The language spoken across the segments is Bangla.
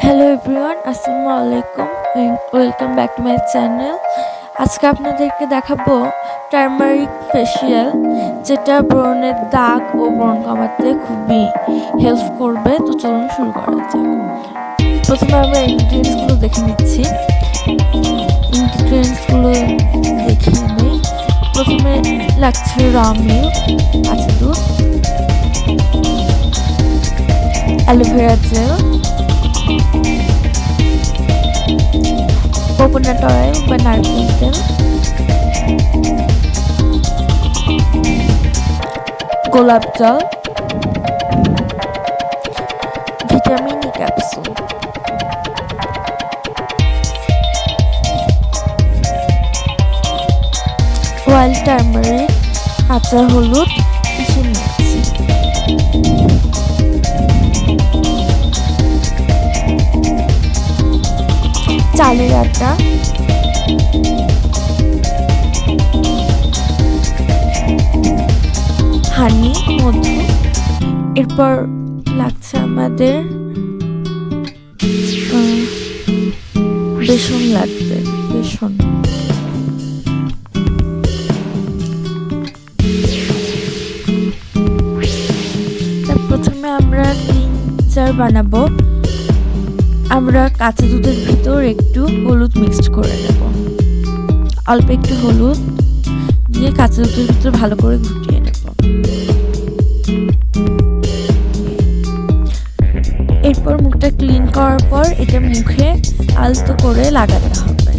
হ্যালো এভরিওয়ান, আসসালামু আলাইকুম। Welcome back to my channel. আজকে আপনাদেরকে দেখাবো টার্মারিক ফেসিয়াল, যেটা ব্রণের দাগ ও ব্রণ কমাতে খুবই হেল্প করবে। তো চলুন শুরু করা যাক। প্রথমে আমরা ইনগ্রিডিয়েন্টসগুলো দেখে নিচ্ছি। ইনগ্রিডিয়েন্টসগুলো দেখিয়ে নিই। প্রথমে লাগছে র মিল্ক, কাঁচা দুধ, অ্যালোভেরা জেল, কোকোনাট অয়েল বা নারকেল তেল, গোলাপ জল, vitamin E capsule. Wild turmeric, কাঁচা হলুদ, কিছু নিচ্ছি। চালের আটা, হানি, মধু। এরপর লাগছে আমাদের বেসন লাগবে, বেসন। প্রথমে আমরা টিনচার বানাবো। আমরা কাঁচা দুধের ভিতর একটু হলুদ মিক্সড করে নেব। অল্প একটু হলুদ দিয়ে কাঁচা দুধের ভিতর ভালো করে ঘুটিয়ে নেব। এরপর মুখটা ক্লিন করার পর এটা মুখে আলতো করে লাগাতে হবে।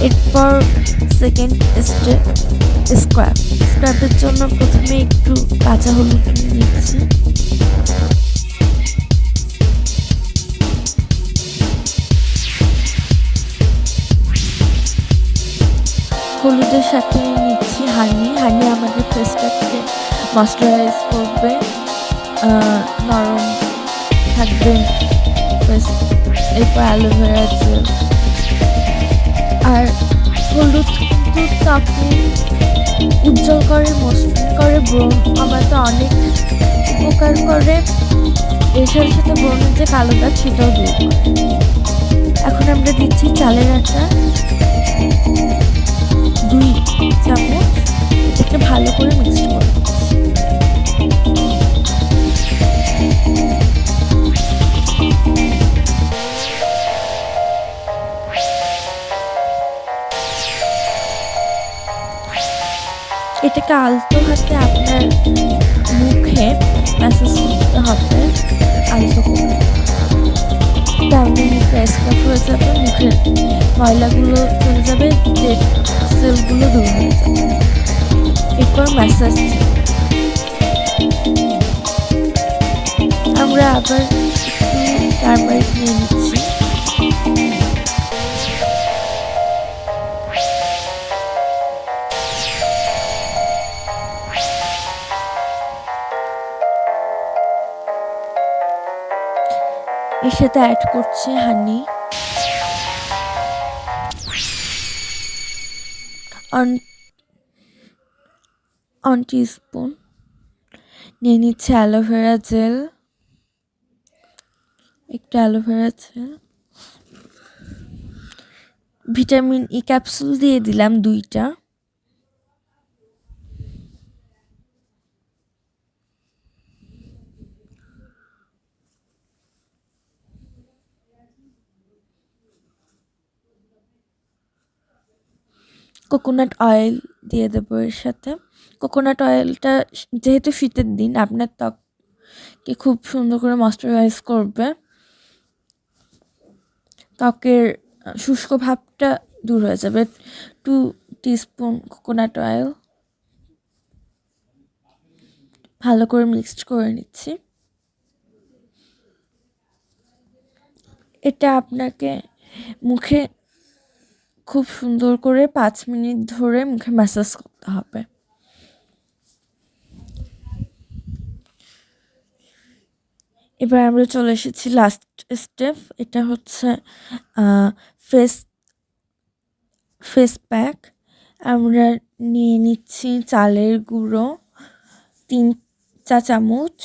এরপর সেকেন্ড স্টেপ, স্ক্রাবের জন্য প্রথমে একটু কাঁচা হলুদ নিচ্ছি। হলুদের সাথে নিচ্ছি হানি। হানি আমাদের ফেসটাকে ময়শ্চারাইজ করবে, নরম থাকবে ফেস। এরপর অ্যালোভেরা জেল। আর হলুদ কিন্তু ত্বকে উজ্জ্বল করে, মসৃণ করে, ব্রণ কমাতে অনেক উপকার করে। এর সাথে সাথে ব্রণের যে কালো দাগ সেটাও দূর করে। এখন আমরা দিচ্ছি চালের আটা 2 চামচ। এটাকে ভালো করে মিক্সড করে এটাকে আলতো হাতে আপনার মুখে ম্যাসাজ করতে হবে, আলতো করে। তাহলে মুখে স্ক্রাব হয়ে যাবে, মুখের ময়লাগুলো চলে যাবে, ডেড সেলগুলো দূর হয়ে যাবে। এরপর ম্যাসাজ আমরা আবার একটু টারমারিক নিয়ে নিচ্ছি। এর সাথে অ্যাড করছি হানি, 1 টিস্পুন। নিয়ে নিচ্ছে অ্যালোভেরা জেল, একটু aloe vera gel, vitamin E capsule দিয়ে দিলাম 2টা। কোকোনাট অয়েল দিয়ে দেবো এর সাথে। কোকোনাট অয়েলটা যেহেতু শীতের দিন আপনার ত্বককে খুব সুন্দর করে ময়শ্চারাইজ করবে, ত্বকের শুষ্ক ভাবটা দূর হয়ে যাবে। 2 টিস্পুন কোকোনাট অয়েল ভালো করে মিক্সড করে নিচ্ছি। এটা আপনাকে মুখে খুব সুন্দর করে 5 মিনিট ধরে মুখে ম্যাসাজ করতে হবে। এবার আমরা চলে এসেছি লাস্ট স্টেপ। এটা হচ্ছে ফেস ফেস প্যাক। আমরা নিয়ে নিচ্ছি চালের গুঁড়ো 3 চা চামচ,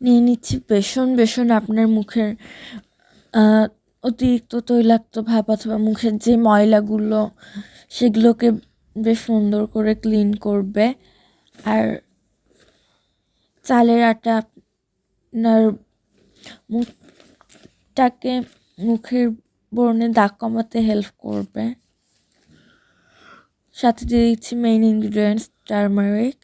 নিয়ে নিচ্ছি বেসন। বেসন আপনার মুখের অতিরিক্ত তৈলাক্ত ভাব অথবা মুখের যে ময়লাগুলো সেগুলোকে বেশ সুন্দর করে ক্লিন করবে। আর চালের আটা আপনার মুখের ব্রণে দাগ কমাতে হেল্প করবে। সাথে দিয়ে দিচ্ছি মেইন ইনগ্রিডিয়েন্টস টারমারিক।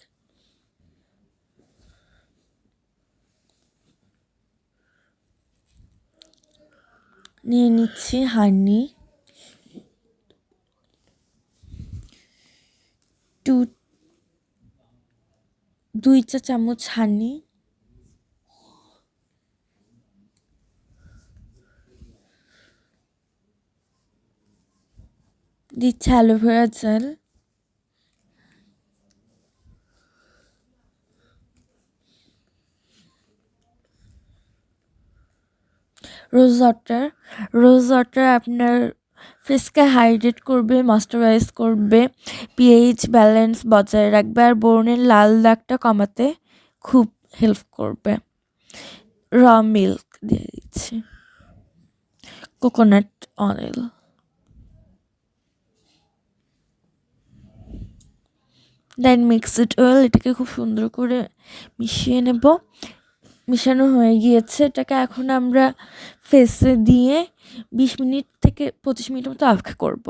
নিয়ে নিচ্ছি হানি, 2 চা চামচ হানি। দিচ্ছি অ্যালোভেরা জেল, রোজ ওয়াটার আপনার ফেসকে হাইড্রেট করবে, ময়েশ্চারাইজ করবে, পিএইচ ব্যালেন্স বজায় রাখবে আর ব্রণের লাল দাগটা কমাতে খুব হেল্প করবে। র মিল্ক দিয়ে দিচ্ছি, coconut oil. Then mix it well, এটাকে খুব সুন্দর করে মিশিয়ে নেব। মিশানো হয়ে গিয়েছে, এটাকে এখন আমরা ফেসে দিয়ে 20 মিনিট থেকে 25 মিনিট মতো অপেক্ষা করব।